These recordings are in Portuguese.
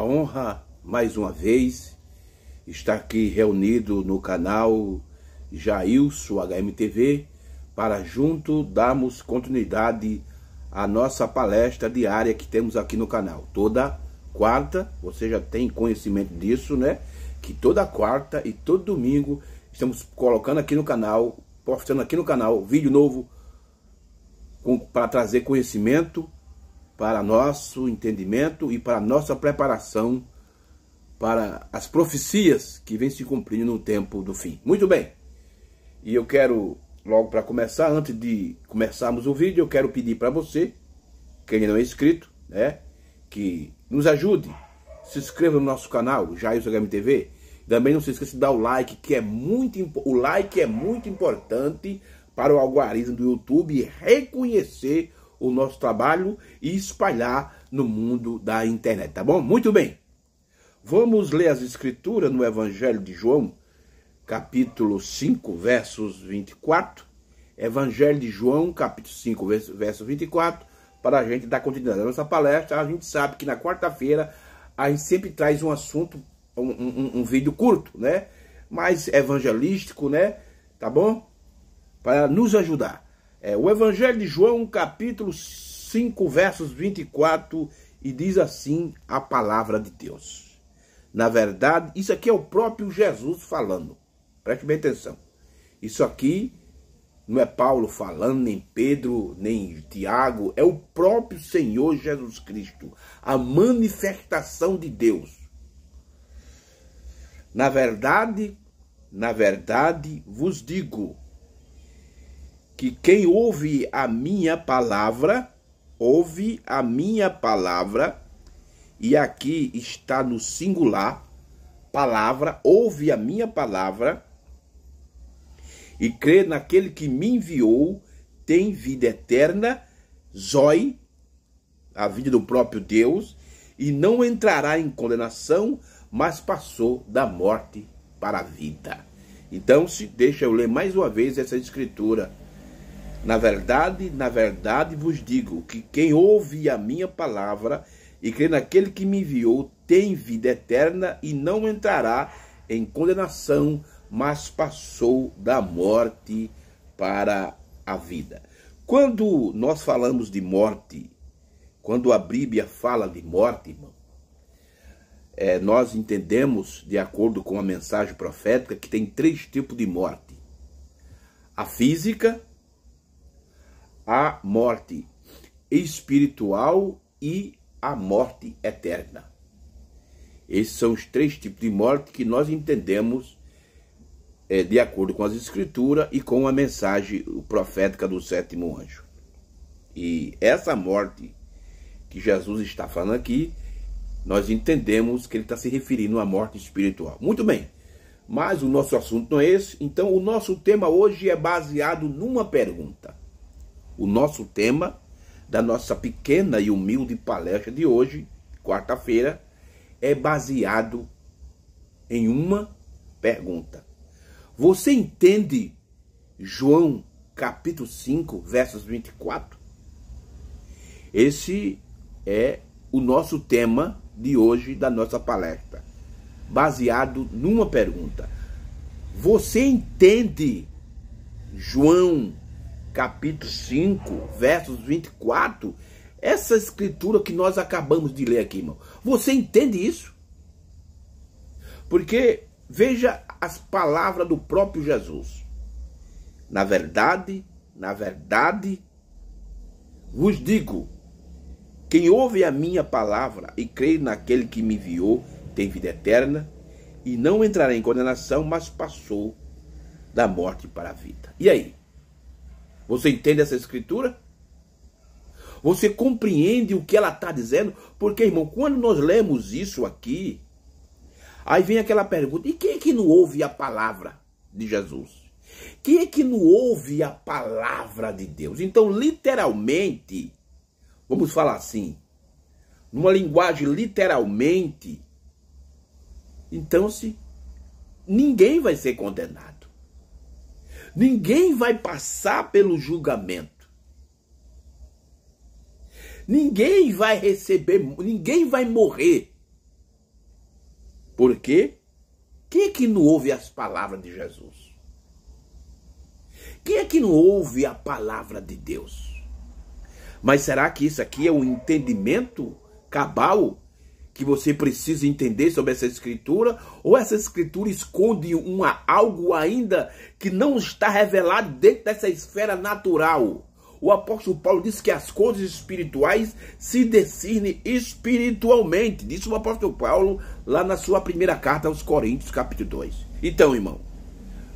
uma honra, mais uma vez, estar aqui reunido no canal Jailson HMTV para junto darmos continuidade à nossa palestra diária que temos aqui no canal. Toda quarta, você já tem conhecimento disso, né? Que toda quarta e todo domingo estamos colocando aqui no canal, postando aqui no canal vídeo novo para trazer conhecimento para nosso entendimento e para nossa preparação para as profecias que vêm se cumprindo no tempo do fim. Muito bem, e eu quero, logo para começar, antes de começarmos o vídeo, eu quero pedir para você, que ainda não é inscrito, né, que nos ajude, se inscreva no nosso canal, Jailson HMTV. Também não se esqueça de dar o like, que é muito importante para o algoritmo do YouTube reconhecer o nosso trabalho e espalhar no mundo da internet, tá bom? Muito bem. Vamos ler as escrituras no Evangelho de João, capítulo 5, versos 24. Evangelho de João, capítulo 5, verso 24, para a gente dar continuidade à nossa palestra. A gente sabe que na quarta-feira a gente sempre traz um assunto, um vídeo curto, né? Mais evangelístico, né? Tá bom? Para nos ajudar. O Evangelho de João, capítulo 5, versos 24, e diz assim a palavra de Deus. Na verdade, isso aqui é o próprio Jesus falando. Preste bem atenção. Isso aqui não é Paulo falando, nem Pedro, nem Tiago. É o próprio Senhor Jesus Cristo. A manifestação de Deus. Na verdade vos digo que quem ouve a minha palavra, e aqui está no singular, palavra, ouve a minha palavra, e crê naquele que me enviou, tem vida eterna, zoe, a vida do próprio Deus, e não entrará em condenação, mas passou da morte para a vida. Então, deixa eu ler mais uma vez essa escritura. Na verdade vos digo que quem ouve a minha palavra e crê naquele que me enviou tem vida eterna e não entrará em condenação, mas passou da morte para a vida. Quando nós falamos de morte, quando a Bíblia fala de morte, irmão, nós entendemos, de acordo com a mensagem profética, que tem 3 tipos de morte. A física, a morte espiritual e a morte eterna. Esses são os 3 tipos de morte que nós entendemos de acordo com as escrituras e com a mensagem profética do 7º anjo. E essa morte que Jesus está falando aqui, nós entendemos que ele está se referindo à morte espiritual. Muito bem, mas o nosso assunto não é esse. Então o nosso tema hoje é baseado numa pergunta. O nosso tema da nossa pequena e humilde palestra de hoje, quarta-feira, é baseado em uma pergunta. Você entende João capítulo 5, versos 24? Esse é o nosso tema de hoje da nossa palestra, baseado numa pergunta. Você entende João capítulo 5, versos 24, essa escritura que nós acabamos de ler aqui, irmão? Você entende isso? Porque veja as palavras do próprio Jesus. Na verdade vos digo, quem ouve a minha palavra e crê naquele que me enviou, tem vida eterna, e não entrará em condenação, mas passou da morte para a vida. E aí? Você entende essa escritura? Você compreende o que ela está dizendo? Porque, irmão, quando nós lemos isso aqui, aí vem aquela pergunta: e quem é que não ouve a palavra de Jesus? Quem é que não ouve a palavra de Deus? Então, literalmente, vamos falar assim, numa linguagem literalmente, então ninguém vai ser condenado. Ninguém vai passar pelo julgamento. Ninguém vai receber, ninguém vai morrer Por quê? Quem é que não ouve as palavras de Jesus? Quem é que não ouve a palavra de Deus? Mas será que isso aqui é um entendimento cabal que você precisa entender sobre essa escritura? Ou essa escritura esconde algo ainda que não está revelado dentro dessa esfera natural? O apóstolo Paulo diz que as coisas espirituais se discernem espiritualmente. Disse o apóstolo Paulo lá na sua primeira carta aos Coríntios, capítulo 2. Então, irmão,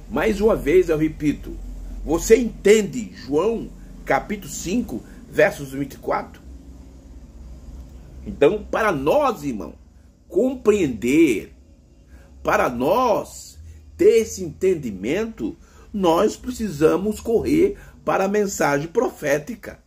mais uma vez eu repito, você entende João, capítulo 5, versos 24? Então, para nós, irmão, compreender, para nós ter esse entendimento, nós precisamos correr para a mensagem profética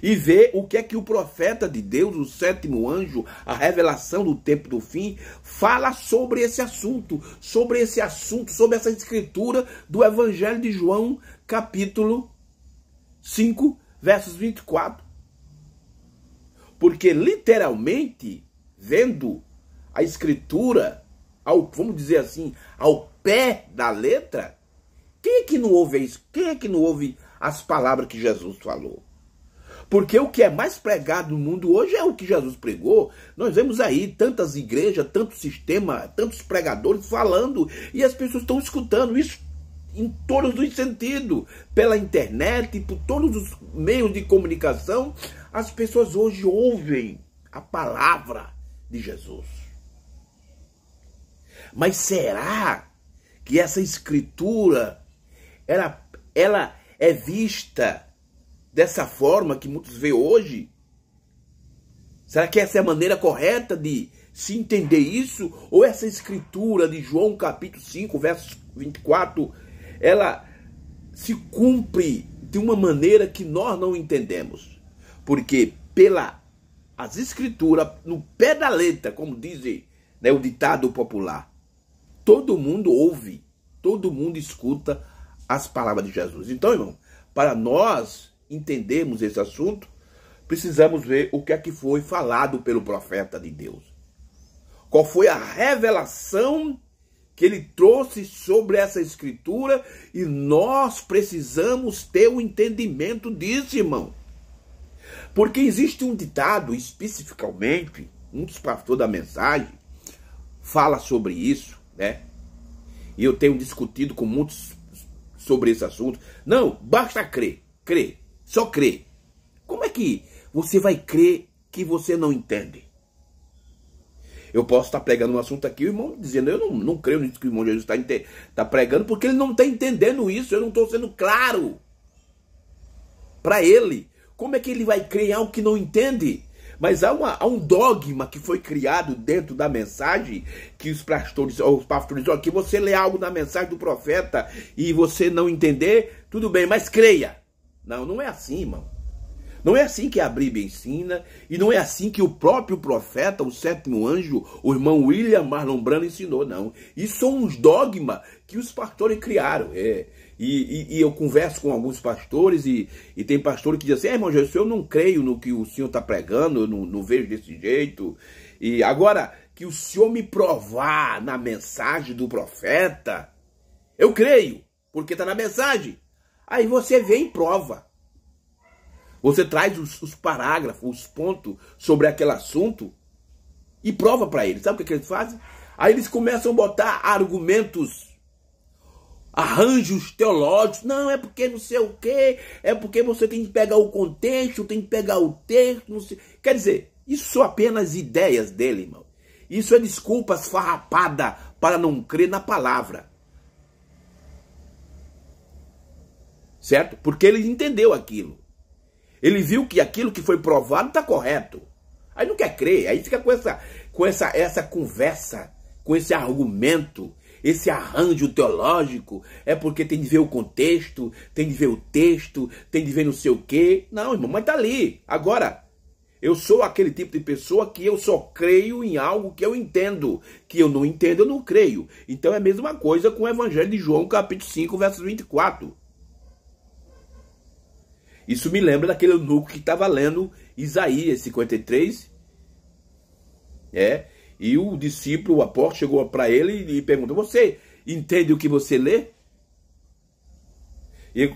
e ver o que é que o profeta de Deus, o sétimo anjo, a revelação do tempo do fim, fala sobre esse assunto, sobre essa escritura do Evangelho de João, capítulo 5, versos 24. Porque literalmente, vendo a escritura, vamos dizer assim, ao pé da letra, quem é que não ouve isso? Quem é que não ouve as palavras que Jesus falou? Porque o que é mais pregado no mundo hoje é o que Jesus pregou. Nós vemos aí tantas igrejas, tanto sistema, tantos pregadores falando, e as pessoas estão escutando isso em todos os sentidos, pela internet, por todos os meios de comunicação. As pessoas hoje ouvem a palavra de Jesus. Mas será que essa escritura ela é vista dessa forma que muitos veem hoje? Será que essa é a maneira correta de se entender isso? Ou essa escritura de João capítulo 5, verso 24, ela se cumpre de uma maneira que nós não entendemos? Porque as escrituras, no pé da letra, como diz, né, o ditado popular, todo mundo ouve, todo mundo escuta as palavras de Jesus. Então, irmão, para nós entendermos esse assunto, precisamos ver o que é que foi falado pelo profeta de Deus. Qual foi a revelação que ele trouxe sobre essa escritura, e nós precisamos ter o entendimento disso, irmão. Porque existe um ditado, especificamente, um dos pastores da mensagem fala sobre isso, né? E eu tenho discutido com muitos sobre esse assunto. Não, basta crer, só crer. Como é que você vai crer que você não entende? Eu posso estar pregando um assunto aqui, o irmão dizendo, eu não creio nisso que o irmão Jesus está pregando, porque ele não está entendendo isso, eu não estou sendo claro para ele. Como é que ele vai crer em algo que não entende? Mas há um dogma que foi criado dentro da mensagem, que os pastores dizem, que você lê algo na mensagem do profeta e você não entender, tudo bem, mas creia. Não, não é assim, irmão. Não é assim que a Bíblia ensina, e não é assim que o próprio profeta, o sétimo anjo, o irmão William Marlon Branham ensinou, não. Isso são uns dogmas que os pastores criaram. E eu converso com alguns pastores, e tem pastores que dizem assim, irmão Jesus, eu não creio no que o senhor está pregando, eu não vejo desse jeito. E agora, que o senhor me provar na mensagem do profeta, eu creio, porque está na mensagem. Aí você vem e prova. Você traz os parágrafos, os pontos sobre aquele assunto e prova para eles. Sabe o que eles fazem? Aí eles começam a botar argumentos, arranjos teológicos. Não, é porque não sei o quê, é porque você tem que pegar o contexto, tem que pegar o texto, não sei. Quer dizer, isso são apenas ideias dele, irmão. Isso é desculpas farrapada para não crer na palavra. Certo? Porque ele entendeu aquilo. Ele viu que aquilo que foi provado está correto. Aí não quer crer, aí fica com essa conversa, com esse argumento, esse arranjo teológico. É porque tem de ver o contexto, tem de ver o texto, tem de ver não sei o quê. Não, irmão, mas tá ali. Agora, eu sou aquele tipo de pessoa que eu só creio em algo que eu entendo. Que eu não entendo, eu não creio. Então é a mesma coisa com o Evangelho de João, capítulo 5, versos 24. Isso me lembra daquele eunuco que estava lendo Isaías 53. E o discípulo, o apóstolo, chegou para ele e perguntou: você entende o que você lê?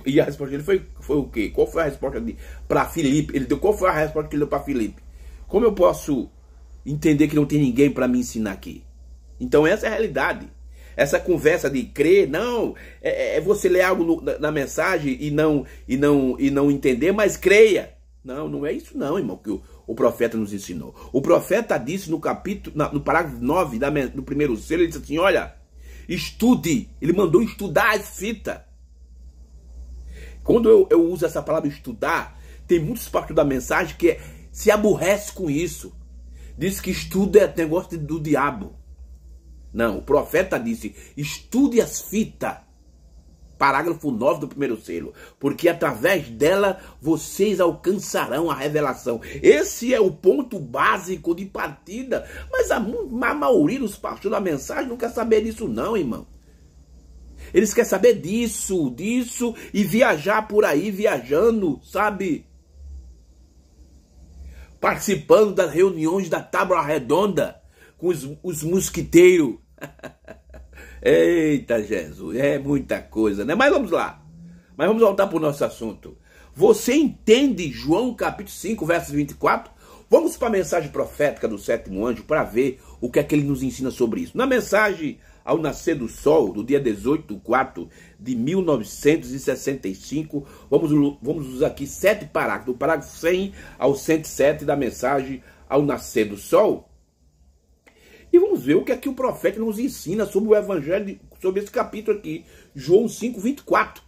E a resposta dele foi o quê? Qual foi a resposta para Filipe? Ele deu, qual foi a resposta que ele deu para Filipe? Como eu posso entender que não tem ninguém para me ensinar aqui? Então essa é a realidade. Essa conversa de crer, não, é você ler algo na mensagem e não entender, mas creia. Não, não é isso não, irmão, que o profeta nos ensinou. O profeta disse no parágrafo 9 do primeiro selo, ele disse assim: olha, estude. Ele mandou estudar as fitas. Quando eu uso essa palavra estudar, tem muitos pastores da mensagem que se aborrece com isso. Diz que estudo é negócio do diabo. Não, o profeta disse: estude as fitas. Parágrafo 9 do primeiro selo. Porque através dela vocês alcançarão a revelação. Esse é o ponto básico de partida. Mas a maioria dos pastores da mensagem não quer saber disso não, irmão. Eles querem saber disso e viajar por aí, viajando, sabe? Participando das reuniões da Tábua Redonda com os mosquiteiros. Eita Jesus, é muita coisa, né? Mas vamos lá. Mas vamos voltar para o nosso assunto. Você entende João capítulo 5, versos 24? Vamos para a mensagem profética do sétimo anjo para ver o que é que ele nos ensina sobre isso. Na mensagem ao nascer do sol, do dia 18/4 de 1965, vamos usar aqui 7 parágrafos, do parágrafo 100 ao 107 da mensagem ao nascer do sol. E vamos ver o que é que o profeta nos ensina sobre o evangelho, sobre esse capítulo aqui, João 5:24.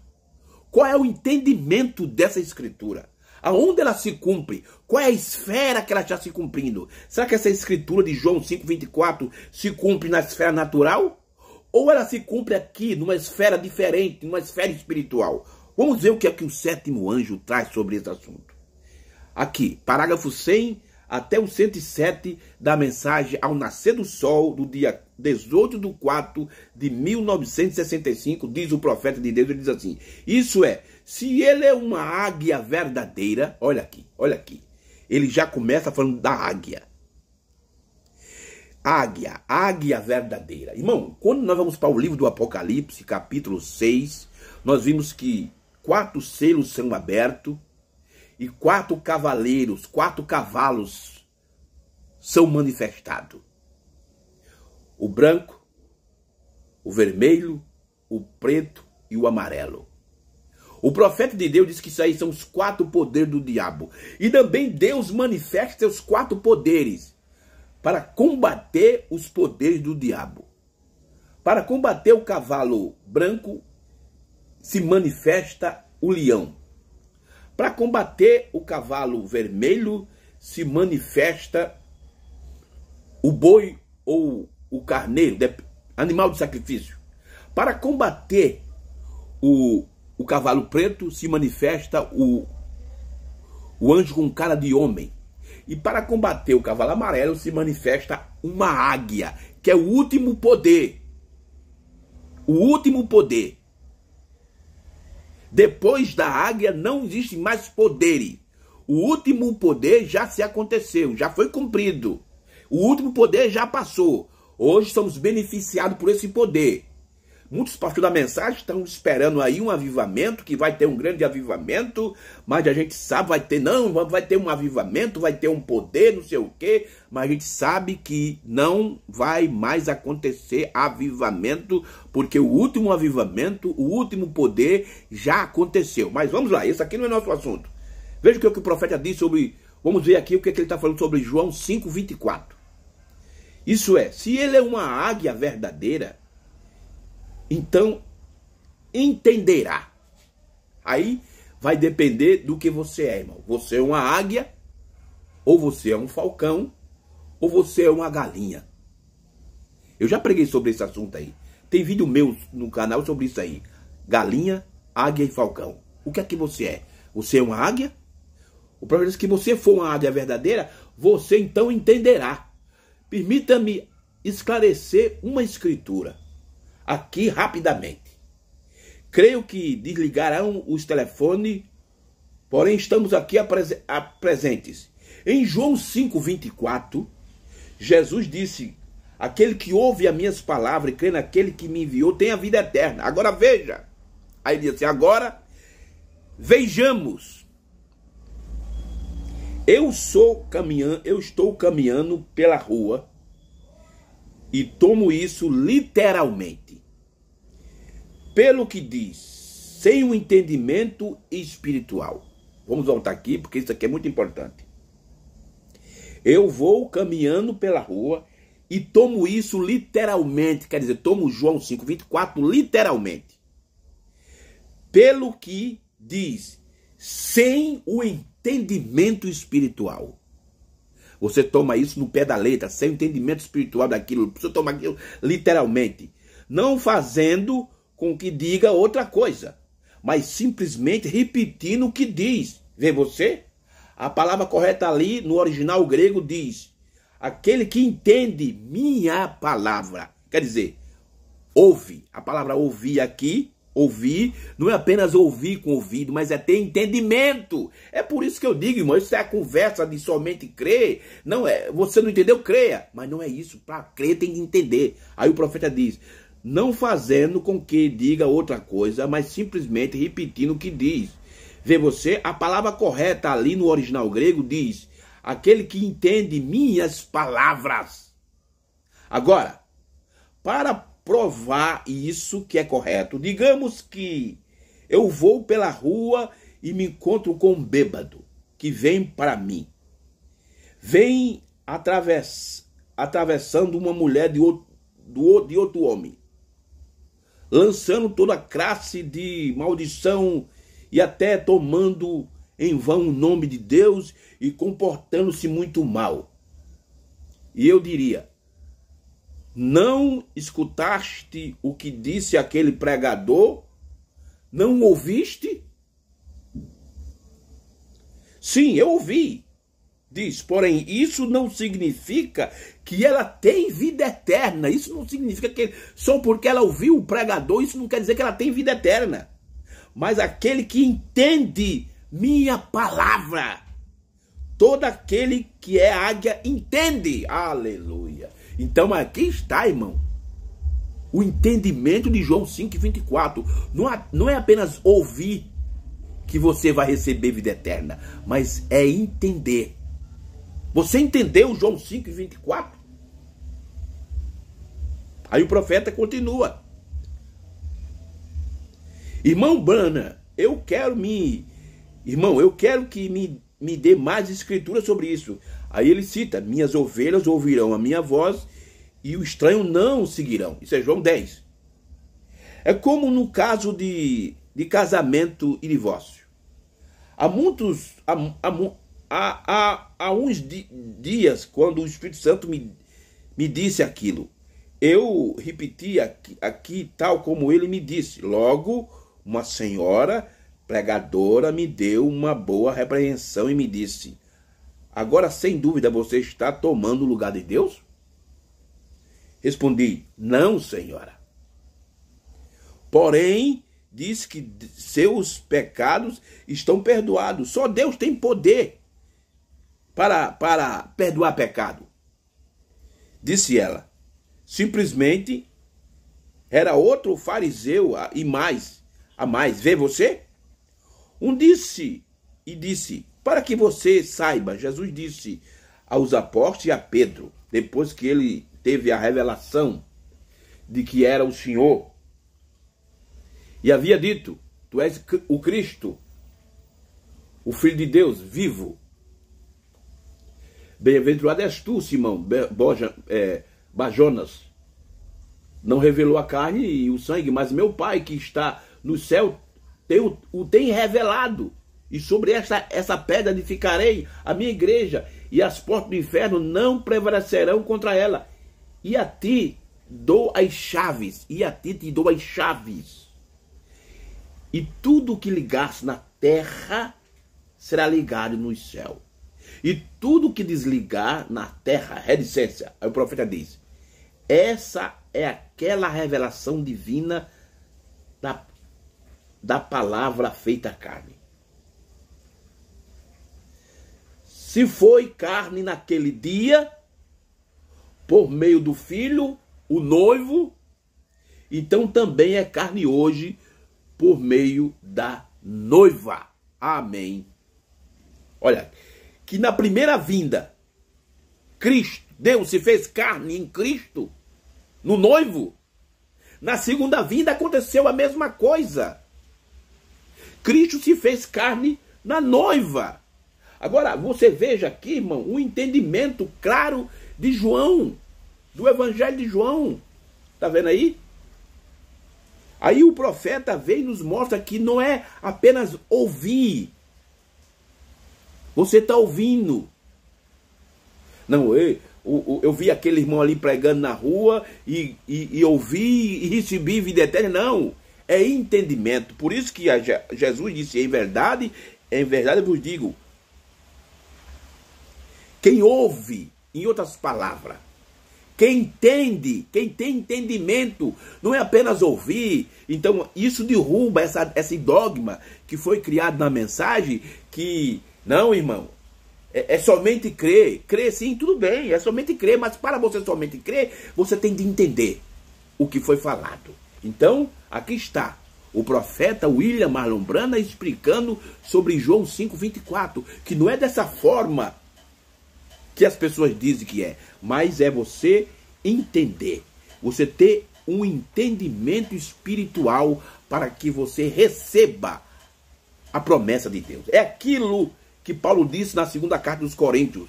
Qual é o entendimento dessa escritura? Aonde ela se cumpre? Qual é a esfera que ela está se cumprindo? Será que essa escritura de João 5:24 se cumpre na esfera natural? Ou ela se cumpre aqui, numa esfera diferente, numa esfera espiritual? Vamos ver o que é que o sétimo anjo traz sobre esse assunto. Aqui, parágrafo 100 até o 107 da mensagem ao nascer do sol, do dia 18/4 de 1965, diz o profeta de Deus, ele diz assim: isso é, se ele é uma águia verdadeira, olha aqui, ele já começa falando da águia. Águia verdadeira. Irmão, quando nós vamos para o livro do Apocalipse, capítulo 6, nós vimos que 4 selos são abertos e 4 cavaleiros, 4 cavalos são manifestados. O branco, o vermelho, o preto e o amarelo. O profeta de Deus diz que isso aí são os 4 poderes do diabo. E também Deus manifesta seus 4 poderes para combater os poderes do diabo. Para combater o cavalo branco, se manifesta o leão. Para combater o cavalo vermelho, se manifesta o boi ou o carneiro, animal de sacrifício. Para combater o cavalo preto, se manifesta o anjo com cara de homem. E para combater o cavalo amarelo, se manifesta uma águia, que é o último poder. O último poder. Depois da águia não existe mais poderes. O último poder já se aconteceu, já foi cumprido. O último poder já passou. Hoje somos beneficiados por esse poder. Muitos pastores da mensagem estão esperando aí um avivamento, que vai ter um grande avivamento, mas a gente sabe, vai ter um avivamento, vai ter um poder, não sei o quê, mas a gente sabe que não vai mais acontecer avivamento, porque o último avivamento, o último poder já aconteceu. Mas vamos lá, esse aqui não é nosso assunto. Veja o que o profeta diz sobre, vamos ver aqui o que ele está falando sobre João 5:24. Isso é, se ele é uma águia verdadeira, então entenderá. Aí vai depender do que você é, irmão. Você é uma águia, ou você é um falcão, ou você é uma galinha. Eu já preguei sobre esse assunto aí. Tem vídeo meu no canal sobre isso aí. Galinha, águia e falcão. O que é que você é? Você é uma águia? O profeta diz que se você for uma águia verdadeira, você então entenderá. Permita-me esclarecer uma escritura aqui rapidamente. Creio que desligarão os telefones, porém estamos aqui presentes. Em João 5:24, Jesus disse aquele que ouve as minhas palavras e crê naquele que me enviou tem a vida eterna. Agora veja. Aí ele diz assim, agora vejamos. Eu estou caminhando pela rua e tomo isso literalmente. Pelo que diz, sem um entendimento espiritual. Vamos voltar aqui, porque isso aqui é muito importante. Eu vou caminhando pela rua e tomo isso literalmente. Quer dizer, tomo João 5:24 literalmente. Pelo que diz, sem o entendimento espiritual. Você toma isso no pé da letra, sem o entendimento espiritual daquilo. Você toma aquilo literalmente. Não fazendo com que diga outra coisa, mas simplesmente repetindo o que diz. Vê você? A palavra correta ali no original grego diz, aquele que entende minha palavra. Quer dizer, ouve. A palavra ouvir aqui, ouvir, não é apenas ouvir com ouvido, mas é ter entendimento. É por isso que eu digo, irmão, isso é a conversa de somente crer. Não é, você não entendeu, creia. Mas não é isso, para crer tem que entender. Aí o profeta diz, não fazendo com que diga outra coisa, mas simplesmente repetindo o que diz. Vê você, a palavra correta ali no original grego diz, aquele que entende minhas palavras. Agora, para provar isso que é correto, digamos que eu vou pela rua e me encontro com um bêbado que vem para mim. Vem atravessando uma mulher de outro homem, lançando toda a classe de maldição e até tomando em vão o nome de Deus e comportando-se muito mal. E eu diria, não escutaste o que disse aquele pregador? Não ouviste? Sim, eu ouvi. Diz, porém, isso não significa que ela tem vida eterna. Isso não significa que só porque ela ouviu o pregador, isso não quer dizer que ela tem vida eterna. Mas aquele que entende minha palavra, todo aquele que é águia entende. Aleluia. Então aqui está, irmão, o entendimento de João 5:24. Não é apenas ouvir que você vai receber vida eterna, mas é entender. Você entendeu João 5:24? Aí o profeta continua. Irmão Brana, eu quero que me dê mais escritura sobre isso. Aí ele cita, minhas ovelhas ouvirão a minha voz e o estranho não seguirão. Isso é João 10. É como no caso de casamento e divórcio. Há uns dias, quando o Espírito Santo me disse aquilo, eu repeti aqui tal como ele me disse. Logo, uma senhora pregadora me deu uma boa repreensão e me disse, agora sem dúvida você está tomando o lugar de Deus? Respondi, não, senhora. Porém, disse que seus pecados estão perdoados. Só Deus tem poder para perdoar pecado. Disse ela. Simplesmente era outro fariseu a mais. Vê você? Disse, para que você saiba, Jesus disse aos apóstolos e a Pedro, depois que ele teve a revelação de que era o Senhor, e havia dito, tu és o Cristo, o Filho de Deus, vivo. Bem-aventurado és tu, Simão Bajonas. Não revelou a carne e o sangue, mas meu Pai que está no céu o tem revelado. E sobre essa pedra edificarei a minha igreja, e as portas do inferno não prevalecerão contra ela. E a ti dou as chaves, te dou as chaves. E tudo que ligasse na terra será ligado no céu. E tudo que desligar na terra, reticência. Aí o profeta diz, essa é aquela revelação divina da palavra feita carne. Se foi carne naquele dia, por meio do Filho, o noivo, então também é carne hoje por meio da noiva. Amém. Olha, que na primeira vinda, Cristo, Deus se fez carne em Cristo, no noivo. Na segunda vinda aconteceu a mesma coisa. Cristo se fez carne na noiva. Agora, você veja aqui, irmão, um entendimento claro de João, do Evangelho de João. Está vendo aí? Aí o profeta vem e nos mostra que não é apenas ouvir. Você está ouvindo. Não, eu vi aquele irmão ali pregando na rua e ouvi e recebi vida eterna. Não, é entendimento. Por isso que Jesus disse, em verdade eu vos digo. Quem ouve, em outras palavras, quem entende, quem tem entendimento, não é apenas ouvir. Então isso derruba esse dogma que foi criado na mensagem, que, não, irmão, é somente crer. Crer sim, tudo bem, é somente crer, mas para você somente crer, você tem de entender o que foi falado. Então, aqui está o profeta William Marlon Branham explicando sobre João 5:24, que não é dessa forma que as pessoas dizem que é, mas é você entender, você ter um entendimento espiritual para que você receba a promessa de Deus. É aquilo que Paulo disse na segunda carta dos Coríntios,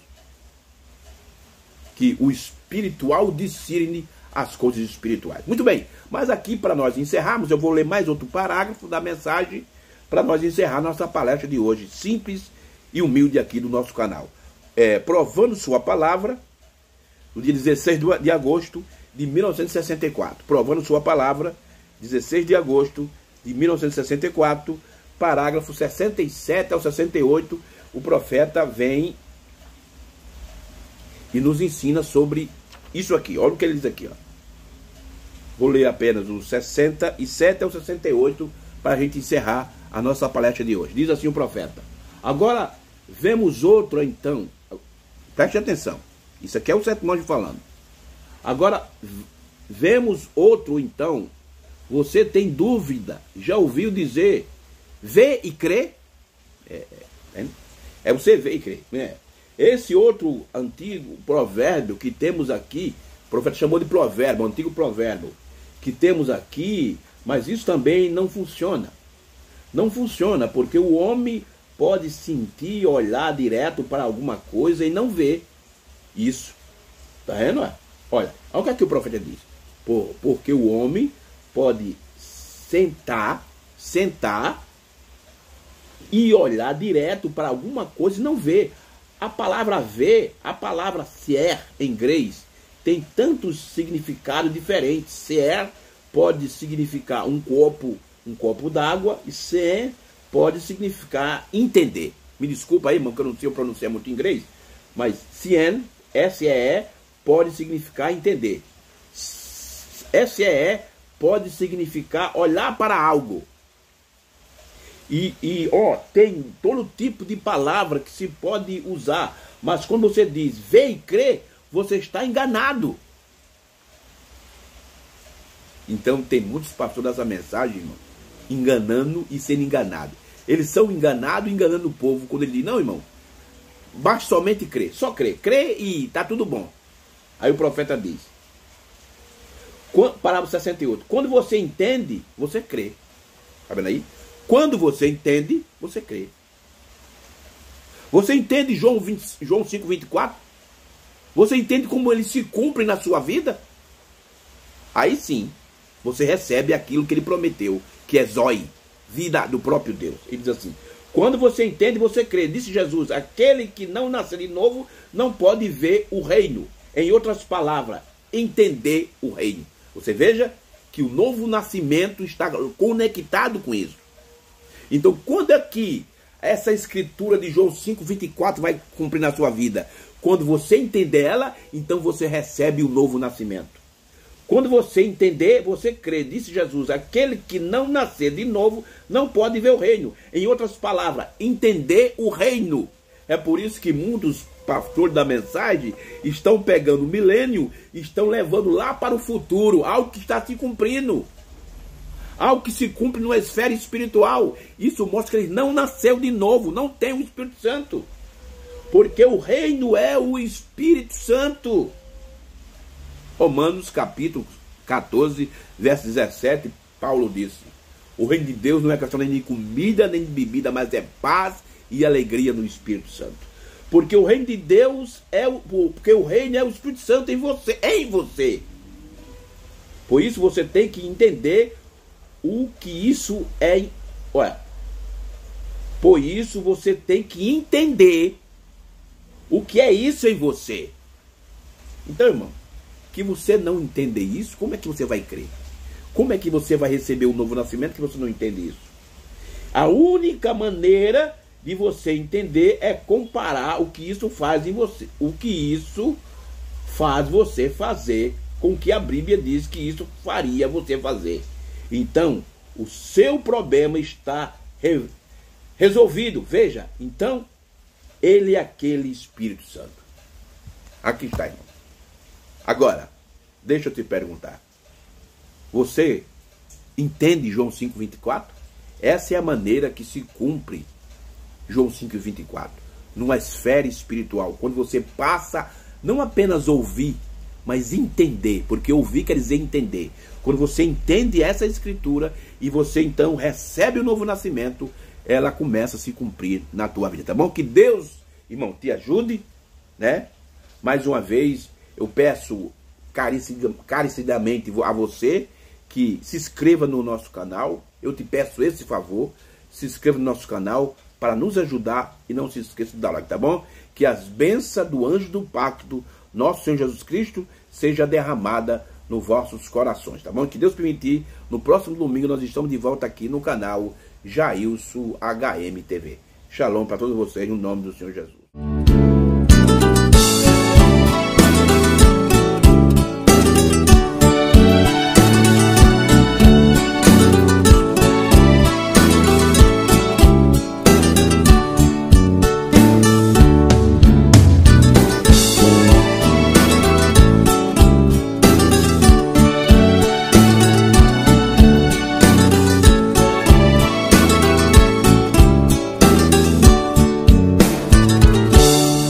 que o espiritual discerne as coisas espirituais. Muito bem, mas aqui para nós encerrarmos, eu vou ler mais outro parágrafo da mensagem para nós encerrar nossa palestra de hoje, simples e humilde aqui do nosso canal. Provando sua palavra, no dia 16 de agosto de 1964. Provando sua palavra, 16 de agosto de 1964, parágrafo 67 ao 68, o profeta vem e nos ensina sobre isso aqui. Olha o que ele diz aqui, ó. Vou ler apenas os 67 ao 68 para a gente encerrar a nossa palestra de hoje. Diz assim o profeta: agora vemos outro então. Preste atenção. Isso aqui é o sétimo anjo falando. Agora vemos outro então. Você tem dúvida? Já ouviu dizer vê e crê? Você vê e crê, né? Esse outro antigo provérbio que temos aqui, o profeta chamou de provérbio, antigo provérbio que temos aqui, mas isso também não funciona. Não funciona porque o homem pode sentir, olhar direto para alguma coisa e não ver isso. Tá vendo? Olha o que aqui o profeta diz. Porque o homem pode sentar e olhar direto para alguma coisa e não ver. A palavra ver, a palavra ser em inglês, tem tantos significados diferentes. Ser pode significar um copo d'água e ser pode significar entender. Me desculpa aí, irmão, que eu não sei pronunciar muito inglês, mas sien, S-E-E, pode significar entender. S-E-E pode significar olhar para algo. Tem todo tipo de palavra que se pode usar, mas quando você diz vê e crê, você está enganado. Então tem muitos pastores dessa mensagem, irmão, enganando e sendo enganado. Eles são enganados, enganando o povo, quando ele diz, não, irmão, basta somente crer, só crer, crê e tá tudo bom. Aí o profeta diz, parágrafo 68, quando você entende, você crê. Tá vendo aí? Quando você entende, você crê. Você entende João 5:24? Você entende como ele se cumpre na sua vida? Aí sim, você recebe aquilo que ele prometeu, que é Zoe, vida do próprio Deus. Ele diz assim, quando você entende, você crê. Disse Jesus, aquele que não nascer de novo não pode ver o reino. Em outras palavras, entender o reino. Você veja que o novo nascimento está conectado com isso. Então, quando é que essa escritura de João 5:24 vai cumprir na sua vida? Quando você entender ela, então você recebe o novo nascimento. Quando você entender, você crê. Disse Jesus, aquele que não nascer de novo não pode ver o reino. Em outras palavras, entender o reino. É por isso que muitos pastores da mensagem estão pegando o milênio e estão levando lá para o futuro, algo que está se cumprindo. Algo que se cumpre numa esfera espiritual. Isso mostra que ele não nasceu de novo, não tem o Espírito Santo. Porque o reino é o Espírito Santo. Romanos capítulo 14, verso 17, Paulo disse: o reino de Deus não é questão nem de comida, nem de bebida, mas é paz e alegria no Espírito Santo. Porque o reino de Deus porque o reino é o Espírito Santo em você. Por isso você tem que entender o que isso é. Olha, por isso você tem que entender o que é isso em você. Então, irmão, que você não entender isso, como é que você vai crer? Como é que você vai receber o novo nascimento que você não entende isso? A única maneira de você entender é comparar o que isso faz em você. O que isso faz você fazer com o que a Bíblia diz que isso faria você fazer. Então, o seu problema está resolvido. Veja, então, ele é aquele Espírito Santo. Aqui está, irmão. Agora, deixa eu te perguntar. Você entende João 5,24? Essa é a maneira que se cumpre João 5,24. Numa esfera espiritual. Quando você passa, não apenas ouvir, mas entender. Porque ouvir quer dizer entender. Quando você entende essa escritura e você então recebe o novo nascimento, ela começa a se cumprir na tua vida, tá bom? Que Deus, irmão, te ajude, né? Mais uma vez, eu peço carecidamente a você que se inscreva no nosso canal. Eu te peço esse favor, se inscreva no nosso canal para nos ajudar e não se esqueça de dar like, tá bom? Que as bênçãos do anjo do pacto, nosso Senhor Jesus Cristo, seja derramada nos vossos corações, tá bom? Que Deus permitir, no próximo domingo nós estamos de volta aqui no canal Jailson HM TV. Shalom para todos vocês, no nome do Senhor Jesus.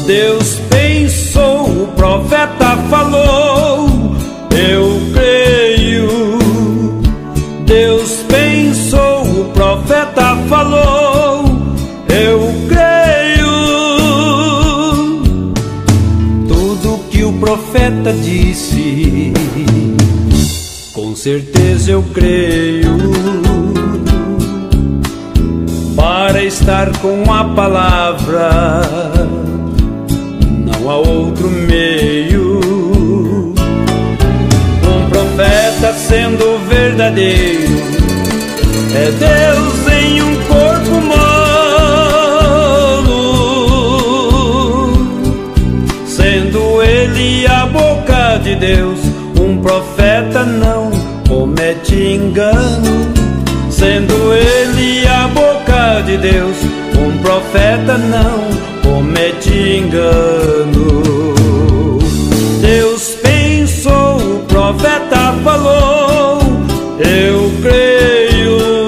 Deus pensou, o profeta falou, eu creio. Deus pensou, o profeta falou, eu creio. Tudo que o profeta disse, com certeza eu creio. Para estar com a palavra, não há outro meio. Um profeta sendo verdadeiro é Deus em um corpo humano. Sendo ele a boca de Deus, um profeta não comete engano. Sendo ele a boca de Deus, um profeta não comete engano. Deus pensou, o profeta falou, eu creio.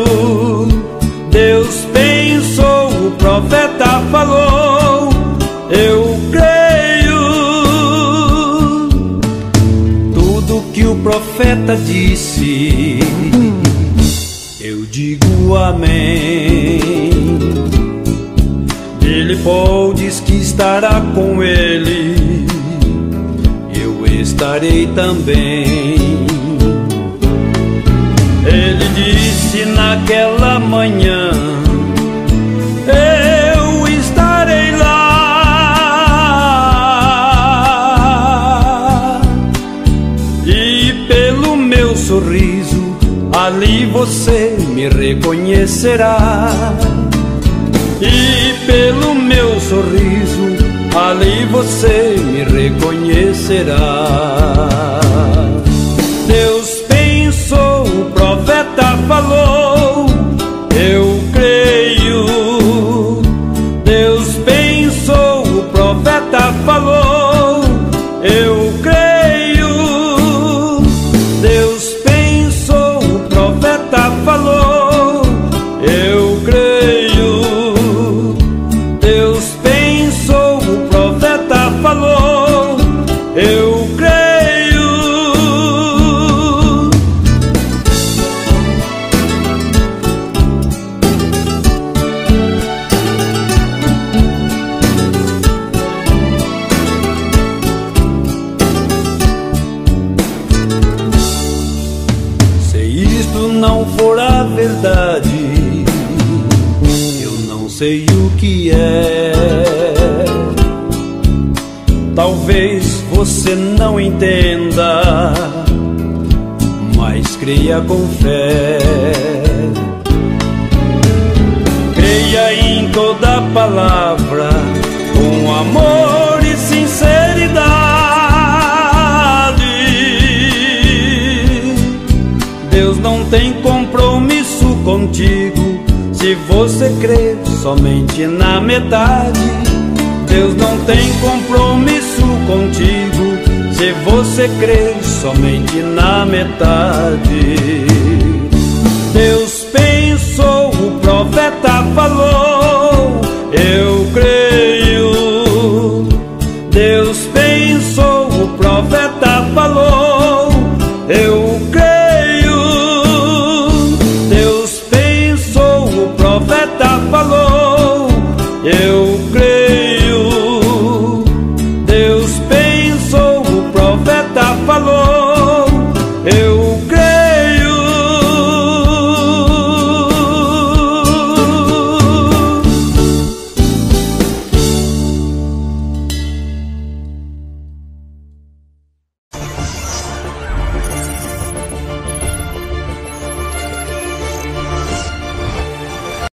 Deus pensou, o profeta falou, eu creio. Tudo que o profeta disse, eu digo amém. Ele diz que estará com ele, eu estarei também. Ele disse naquela manhã, eu estarei lá. E pelo meu sorriso, ali você me reconhecerá. E pelo meu sorriso, ali você me reconhecerá. Deus pensou, o profeta falou, eu creio. Deus pensou, sei o que é. Talvez você não entenda, mas creia com fé. Creia em toda palavra, com amor e sinceridade. Deus não tem compromisso contigo se você crer somente na metade. Deus não tem compromisso contigo se você crer somente na metade. Deus pensou, o profeta falou,